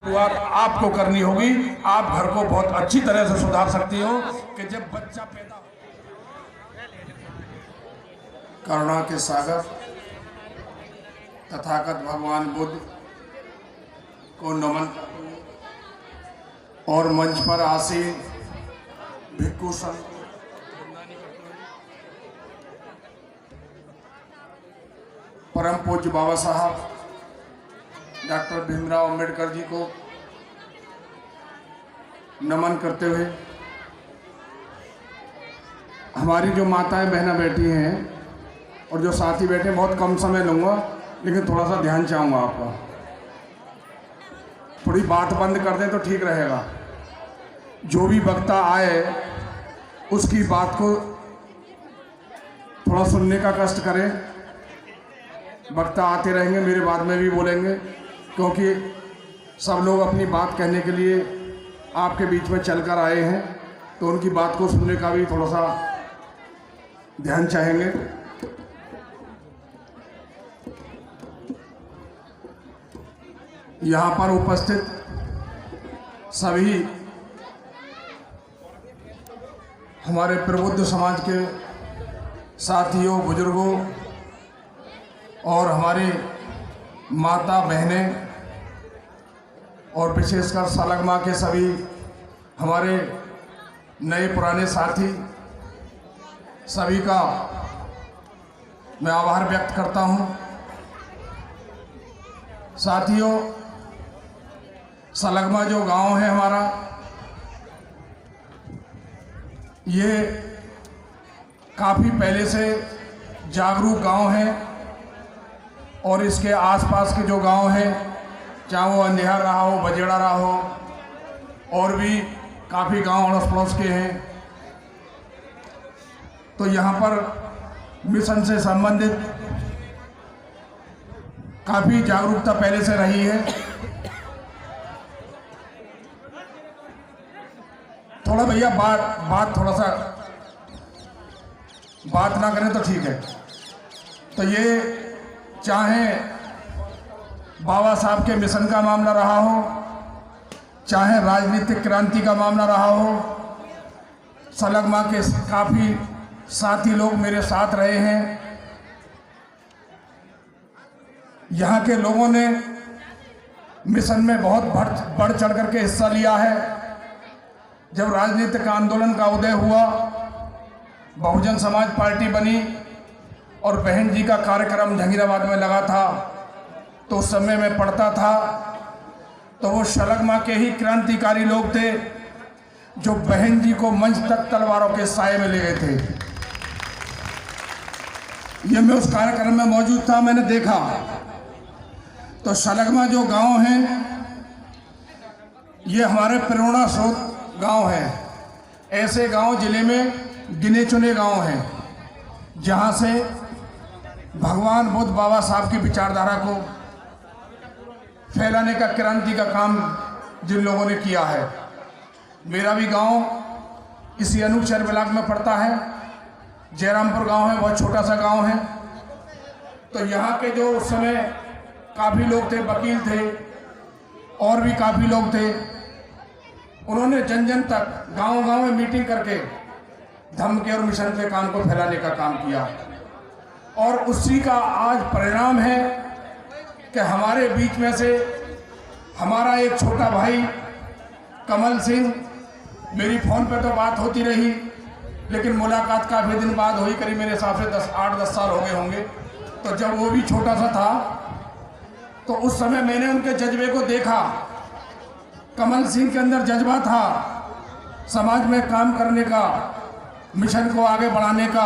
शुरुआत आपको करनी होगी। आप घर को बहुत अच्छी तरह से सुधार सकती हो कि जब बच्चा पैदा हो। करुणा के सागर तथागत भगवान बुद्ध को नमन और मंच पर आसीन भिक्षु संत परम पूज्य बाबा साहब डॉक्टर भीमराव अंबेडकर जी को नमन करते हुए, हमारी जो माताएं बहनें बैठी हैं और जो साथी बैठे, बहुत कम समय लूँगा लेकिन थोड़ा सा ध्यान चाहूँगा आपका। थोड़ी बात बंद कर दें तो ठीक रहेगा। जो भी वक्ता आए उसकी बात को थोड़ा सुनने का कष्ट करें। वक्ता आते रहेंगे, मेरे बाद में भी बोलेंगे, क्योंकि सब लोग अपनी बात कहने के लिए आपके बीच में चलकर आए हैं, तो उनकी बात को सुनने का भी थोड़ा सा ध्यान चाहेंगे। यहाँ पर उपस्थित सभी हमारे प्रबुद्ध समाज के साथियों, बुजुर्गों और हमारे माता बहनें और विशेषकर सलग्मा के सभी हमारे नए पुराने साथी, सभी का मैं आभार व्यक्त करता हूं। साथियों, सलग्मा जो गांव है हमारा, ये काफ़ी पहले से जागरूक गांव है और इसके आसपास के जो गांव हैं, चाहे वो अंधेरा रहा हो, बजेड़ा रहा हो, और भी काफ़ी गांव अड़ोस पड़ोस के हैं, तो यहाँ पर मिशन से संबंधित काफ़ी जागरूकता पहले से रही है। थोड़ा भैया बात थोड़ा सा बात ना करें तो ठीक है। तो ये चाहे बाबा साहब के मिशन का मामला रहा हो, चाहे राजनीतिक क्रांति का मामला रहा हो, सलग्मा के काफ़ी साथी लोग मेरे साथ रहे हैं। यहाँ के लोगों ने मिशन में बहुत बढ़ चढ़ करके हिस्सा लिया है। जब राजनीतिक आंदोलन का उदय हुआ, बहुजन समाज पार्टी बनी और बहन जी का कार्यक्रम जहांगीराबाद में लगा था, तो उस समय में पढ़ता था तो वो सलग्मा के ही क्रांतिकारी लोग थे जो बहन जी को मंच तक तलवारों के साए में ले गए थे। ये मैं उस कार्यक्रम में मौजूद था, मैंने देखा। तो सलग्मा जो गांव है, ये हमारे प्रेरणा स्रोत गांव है। ऐसे गांव जिले में गिने चुने गांव हैं जहां से भगवान बुद्ध बाबा साहब की विचारधारा को फैलाने का, क्रांति का काम जिन लोगों ने किया है। मेरा भी गांव इसी अनूपशहर ब्लॉक में पड़ता है, जयरामपुर गांव है, बहुत छोटा सा गांव है। तो यहाँ के जो उस समय काफ़ी लोग थे, वकील थे और भी काफ़ी लोग थे, उन्होंने जन जन तक गांव-गांव में मीटिंग करके धम्म और मिशन के काम को फैलाने का काम किया। और उसी का आज परिणाम है कि हमारे बीच में से हमारा एक छोटा भाई कमल सिंह, मेरी फ़ोन पे तो बात होती रही, लेकिन मुलाकात काफ़ी दिन बाद हुई, करीब मेरे हिसाब से 8-10 साल हो गए होंगे। तो जब वो भी छोटा सा था, तो उस समय मैंने उनके जज्बे को देखा। कमल सिंह के अंदर जज्बा था समाज में काम करने का, मिशन को आगे बढ़ाने का,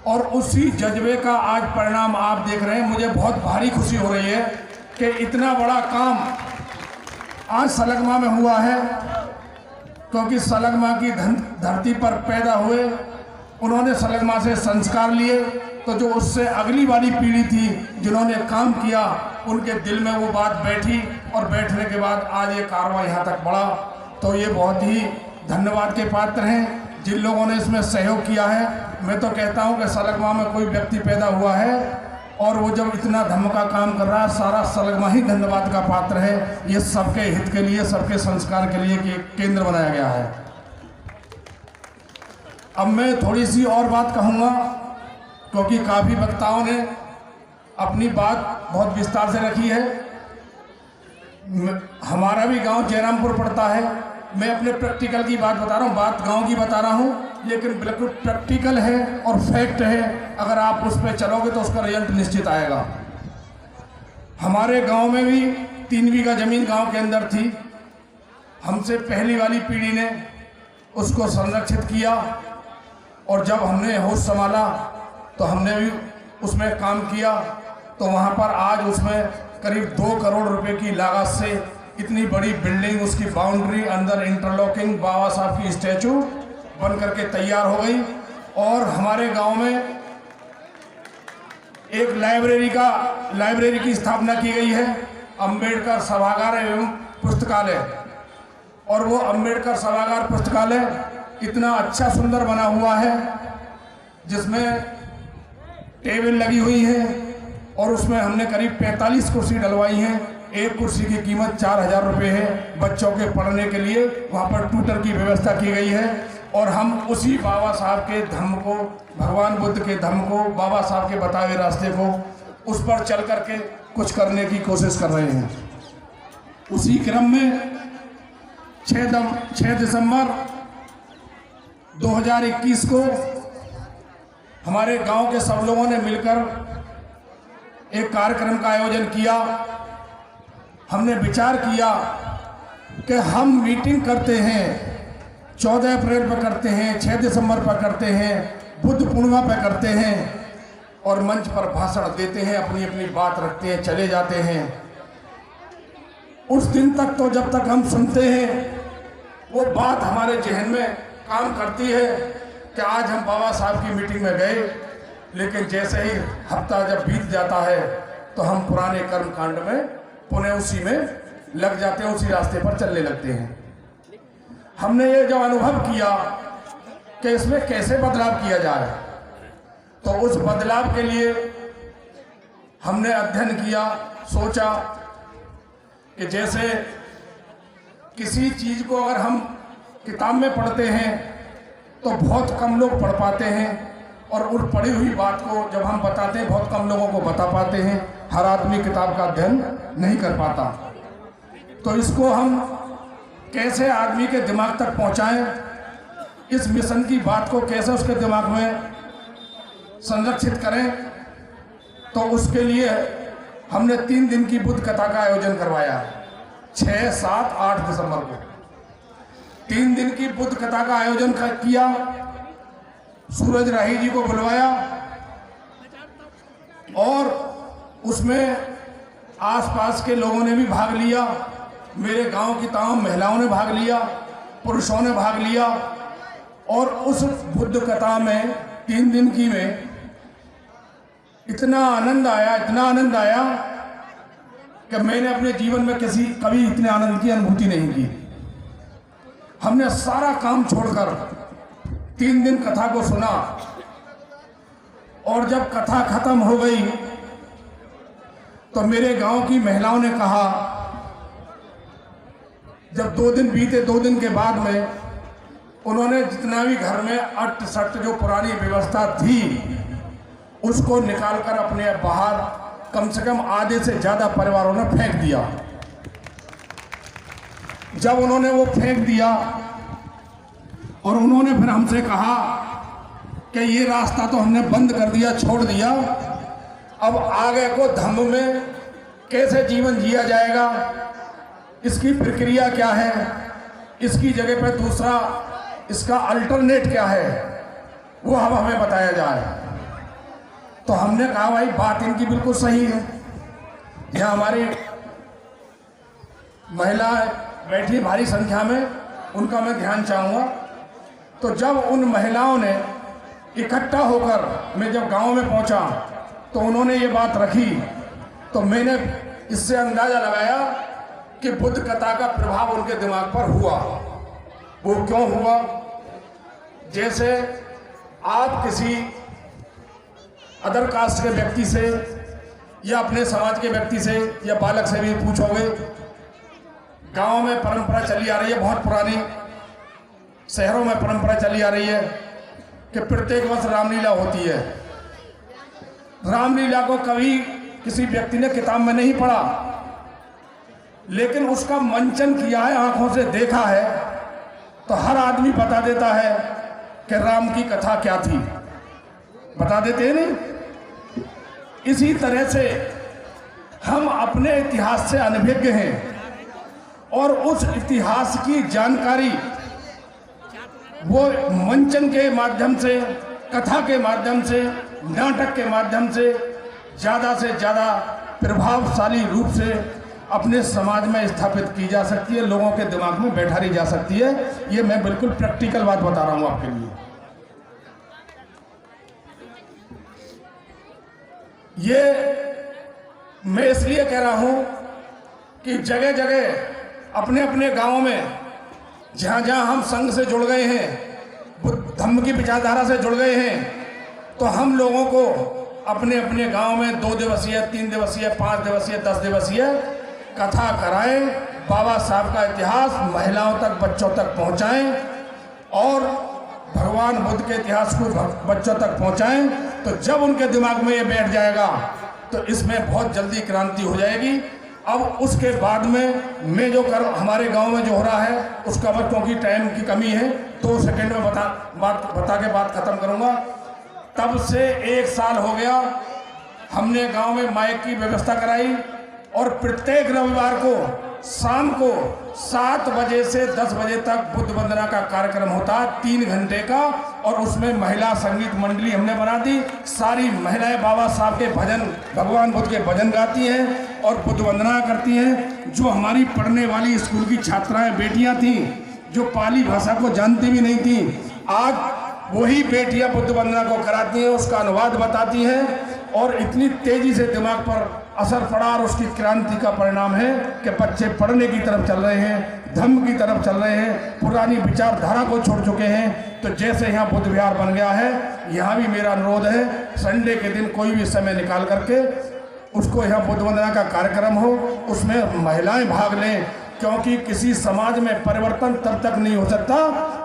और उसी जज्बे का आज परिणाम आप देख रहे हैं। मुझे बहुत भारी खुशी हो रही है कि इतना बड़ा काम आज सलग्मा में हुआ है, क्योंकि सलग्मा की धरती पर पैदा हुए, उन्होंने सलग्मा से संस्कार लिए, तो जो उससे अगली वाली पीढ़ी थी जिन्होंने काम किया, उनके दिल में वो बात बैठी और बैठने के बाद आज ये कारवां यहाँ तक बढ़ा। तो ये बहुत ही धन्यवाद के पात्र हैं जिन लोगों ने इसमें सहयोग किया है। मैं तो कहता हूँ कि सलग्मा में कोई व्यक्ति पैदा हुआ है और वो जब इतना धर्म का काम कर रहा है, सारा सलगमा ही धन्यवाद का पात्र है। ये सबके हित के लिए, सबके संस्कार के लिए कि केंद्र बनाया गया है। अब मैं थोड़ी सी और बात कहूँगा, क्योंकि काफ़ी वक्ताओं ने अपनी बात बहुत विस्तार से रखी है। हमारा भी गांव जयरामपुर पड़ता है। मैं अपने प्रैक्टिकल की बात बता रहा हूँ, बात गांव की बता रहा हूँ, लेकिन बिल्कुल प्रैक्टिकल है और फैक्ट है। अगर आप उस पर चलोगे तो उसका रिजल्ट निश्चित आएगा। हमारे गांव में भी 3 बीघा ज़मीन गांव के अंदर थी। हमसे पहली वाली पीढ़ी ने उसको संरक्षित किया, और जब हमने होश संभाला तो हमने भी उसमें काम किया। तो वहाँ पर आज उसमें करीब 2 करोड़ रुपए की लागत से इतनी बड़ी बिल्डिंग, उसकी बाउंड्री, अंदर इंटरलॉकिंग, बाबा साहब की स्टैचू बन करके तैयार हो गई। और हमारे गांव में एक लाइब्रेरी की स्थापना की गई है, अंबेडकर सभागार एवं पुस्तकालय। और वो अंबेडकर सभागार पुस्तकालय इतना अच्छा सुंदर बना हुआ है, जिसमें टेबल लगी हुई है, और उसमें हमने करीब 45 कुर्सी डलवाई हैं। एक कुर्सी की कीमत 4000 रुपये है। बच्चों के पढ़ने के लिए वहाँ पर ट्यूटर की व्यवस्था की गई है। और हम उसी बाबा साहब के धर्म को, भगवान बुद्ध के धर्म को, बाबा साहब के बताए हुए रास्ते को, उस पर चल करके कुछ करने की कोशिश कर रहे हैं। उसी क्रम में 6 दिसंबर 2021 को हमारे गांव के सब लोगों ने मिलकर एक कार्यक्रम का आयोजन किया। हमने विचार किया कि हम मीटिंग करते हैं, 14 अप्रैल पर करते हैं, 6 दिसंबर पर करते हैं, बुद्ध पूर्णिमा पर करते हैं, और मंच पर भाषण देते हैं, अपनी अपनी बात रखते हैं, चले जाते हैं। उस दिन तक तो जब तक हम सुनते हैं, वो बात हमारे जहन में काम करती है कि आज हम बाबा साहब की मीटिंग में गए, लेकिन जैसे ही हफ्ता जब बीत जाता है तो हम पुराने कर्म कांड में पुनः उसी में लग जाते हैं, उसी रास्ते पर चलने लगते हैं। हमने ये जो अनुभव किया कि इसमें कैसे बदलाव किया जाए, तो उस बदलाव के लिए हमने अध्ययन किया, सोचा कि जैसे किसी चीज़ को अगर हम किताब में पढ़ते हैं तो बहुत कम लोग पढ़ पाते हैं, और उन पढ़ी हुई बात को जब हम बताते हैं बहुत कम लोगों को बता पाते हैं। हर आदमी किताब का अध्ययन नहीं कर पाता। तो इसको हम कैसे आदमी के दिमाग तक पहुंचाएं, इस मिशन की बात को कैसे उसके दिमाग में संरक्षित करें, तो उसके लिए हमने 3 दिन की बुद्ध कथा का आयोजन करवाया। 6, 7, 8 दिसंबर को 3 दिन की बुद्ध कथा का आयोजन किया। सूरज राही जी को बुलवाया, और उसमें आसपास के लोगों ने भी भाग लिया। मेरे गांव की तमाम महिलाओं ने भाग लिया, पुरुषों ने भाग लिया। और उस बुद्ध कथा में 3 दिन की में इतना आनंद आया कि मैंने अपने जीवन में कभी इतने आनंद की अनुभूति नहीं की। हमने सारा काम छोड़कर 3 दिन कथा को सुना, और जब कथा खत्म हो गई तो मेरे गांव की महिलाओं ने कहा, जब 2 दिन बीते, 2 दिन के बाद में उन्होंने जितना भी घर में अट सट जो पुरानी व्यवस्था थी उसको निकालकर अपने बाहर कम से कम आधे से ज़्यादा परिवारों ने फेंक दिया। जब उन्होंने वो फेंक दिया, और उन्होंने फिर हमसे कहा कि ये रास्ता तो हमने बंद कर दिया, छोड़ दिया, अब आगे को धम्म में कैसे जीवन जिया जाएगा, इसकी प्रक्रिया क्या है, इसकी जगह पर दूसरा इसका अल्टरनेट क्या है, वो अब हमें बताया जाए। तो हमने कहा भाई बात इनकी बिल्कुल सही है। यहाँ हमारी महिला बैठी भारी संख्या में, उनका मैं ध्यान चाहूँगा। तो जब उन महिलाओं ने इकट्ठा होकर, मैं जब गांव में पहुंचा तो उन्होंने ये बात रखी, तो मैंने इससे अंदाज़ा लगाया कि बुद्ध कथा का प्रभाव उनके दिमाग पर हुआ। वो क्यों हुआ? जैसे आप किसी अदर कास्ट के व्यक्ति से या अपने समाज के व्यक्ति से या बालक से भी पूछोगे, गांव में परंपरा चली आ रही है, बहुत पुरानी, शहरों में परंपरा चली आ रही है कि प्रत्येक वर्ष रामलीला होती है। रामलीला को कभी किसी व्यक्ति ने किताब में नहीं पढ़ा, लेकिन उसका मंचन किया है, आंखों से देखा है, तो हर आदमी बता देता है कि राम की कथा क्या थी, बता देते हैं नहीं। इसी तरह से हम अपने इतिहास से अनभिज्ञ हैं और उस इतिहास की जानकारी वो मंचन के माध्यम से, कथा के माध्यम से, नाटक के माध्यम से ज़्यादा प्रभावशाली रूप से अपने समाज में स्थापित की जा सकती है, लोगों के दिमाग में बैठाई जा सकती है। ये मैं बिल्कुल प्रैक्टिकल बात बता रहा हूँ आपके लिए। ये मैं इसलिए कह रहा हूँ कि जगह जगह अपने अपने गांवों में जहाँ जहाँ हम संघ से जुड़ गए हैं, बुद्ध धम्म की विचारधारा से जुड़ गए हैं, तो हम लोगों को अपने अपने गांव में 2 दिवसीय, 3 दिवसीय, 5 दिवसीय, 10 दिवसीय कथा कराएं, बाबा साहब का इतिहास महिलाओं तक, बच्चों तक पहुंचाएं और भगवान बुद्ध के इतिहास को बच्चों तक पहुंचाएं। तो जब उनके दिमाग में ये बैठ जाएगा तो इसमें बहुत जल्दी क्रांति हो जाएगी। अब उसके बाद में मैं जो हमारे गांव में जो हो रहा है उसका मैं, क्योंकि टाइम की कमी है, 2 सेकंड में बता के बात खत्म करूंगा। तब से 1 साल हो गया, हमने गांव में माइक की व्यवस्था कराई और प्रत्येक रविवार को शाम को 7 बजे से 10 बजे तक बुद्ध वंदना का कार्यक्रम होता है, 3 घंटे का, और उसमें महिला संगीत मंडली हमने बना दी। सारी महिलाएं बाबा साहब के भजन, भगवान बुद्ध के भजन गाती हैं और बुद्ध वंदना करती हैं। जो हमारी पढ़ने वाली स्कूल की छात्राएं, बेटियां थीं, जो पाली भाषा को जानती भी नहीं थी, आज वही बेटियां बुद्ध वंदना को कराती हैं, उसका अनुवाद बताती हैं, और इतनी तेजी से दिमाग पर असर पड़ा और उसकी क्रांति का परिणाम है कि बच्चे पढ़ने की तरफ चल रहे हैं, धम्म की तरफ चल रहे हैं, पुरानी विचारधारा को छोड़ चुके हैं। तो जैसे यहाँ बुद्ध विहार बन गया है, यहाँ भी मेरा अनुरोध है, संडे के दिन कोई भी समय निकाल करके उसको यहाँ बुद्ध वंदना का कार्यक्रम हो, उसमें महिलाएं भाग लें, क्योंकि किसी समाज में परिवर्तन तब तक नहीं हो सकता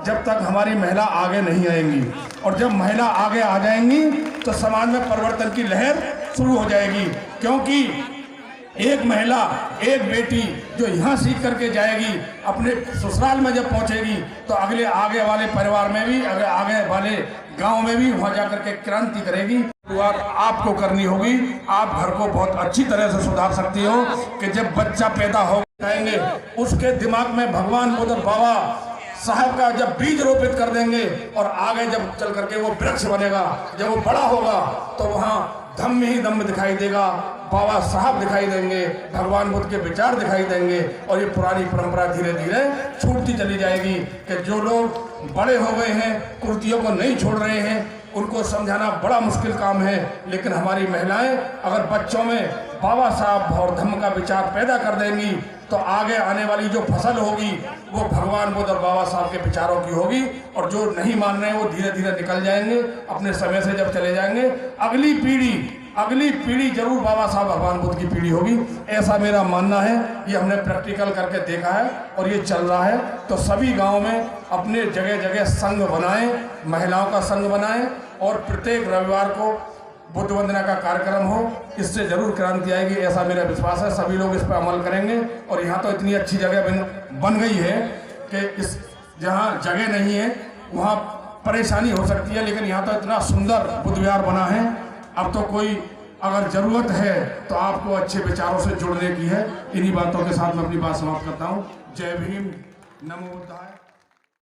जब तक हमारी महिला आगे नहीं आएंगी, और जब महिला आगे आ जाएंगी तो समाज में परिवर्तन की लहर शुरू हो जाएगी। क्योंकि एक महिला, एक बेटी जो यहाँ सीख करके जाएगी, अपने ससुराल में जब पहुँचेगी तो अगले आगे वाले परिवार में भी, आगे वाले गांव में भी वहाँ जाकर के क्रांति करेगी। शुरुआत आपको करनी होगी। आप घर को बहुत अच्छी तरह से सुधार सकती हो कि जब बच्चा पैदा हो जाएंगे उसके दिमाग में भगवान बुद्ध बाबा साहब का जब बीज रोपित कर देंगे, और आगे जब चल करके वो वृक्ष बनेगा, जब वो बड़ा होगा तो वहाँ धम्म ही धम्म दिखाई देगा, बाबा साहब दिखाई देंगे, भगवान बुद्ध के विचार दिखाई देंगे, और ये पुरानी परंपरा धीरे धीरे छूटती चली जाएगी। कि जो लोग बड़े हो गए हैं, कुर्तियों को नहीं छोड़ रहे हैं, उनको समझाना बड़ा मुश्किल काम है, लेकिन हमारी महिलाएं अगर बच्चों में बाबा साहब और धम्म का विचार पैदा कर देंगी तो आगे आने वाली जो फसल होगी वो भगवान बुद्ध और बाबा साहब के विचारों की होगी, और जो नहीं मान रहे हैं वो धीरे धीरे निकल जाएंगे, अपने समय से जब चले जाएंगे। अगली पीढ़ी जरूर बाबा साहब भगवान बुद्ध की पीढ़ी होगी, ऐसा मेरा मानना है। ये हमने प्रैक्टिकल करके देखा है और ये चल रहा है। तो सभी गाँव में अपने जगह जगह संघ बनाएं, महिलाओं का संघ बनाएं, और प्रत्येक रविवार को बुद्ध वंदना का कार्यक्रम हो, इससे जरूर क्रांति आएगी, ऐसा मेरा विश्वास है। सभी लोग इस पर अमल करेंगे। और यहाँ तो इतनी अच्छी जगह बन गई है कि इस जहाँ जगह नहीं है वहाँ परेशानी हो सकती है, लेकिन यहाँ तो इतना सुंदर बुद्ध विहार बना है। अब तो कोई अगर ज़रूरत है तो आपको अच्छे विचारों से जुड़ने की है। इन्हीं बातों के साथ मैं अपनी बात समाप्त करता हूँ। जय भीम, नमो बुद्धाय।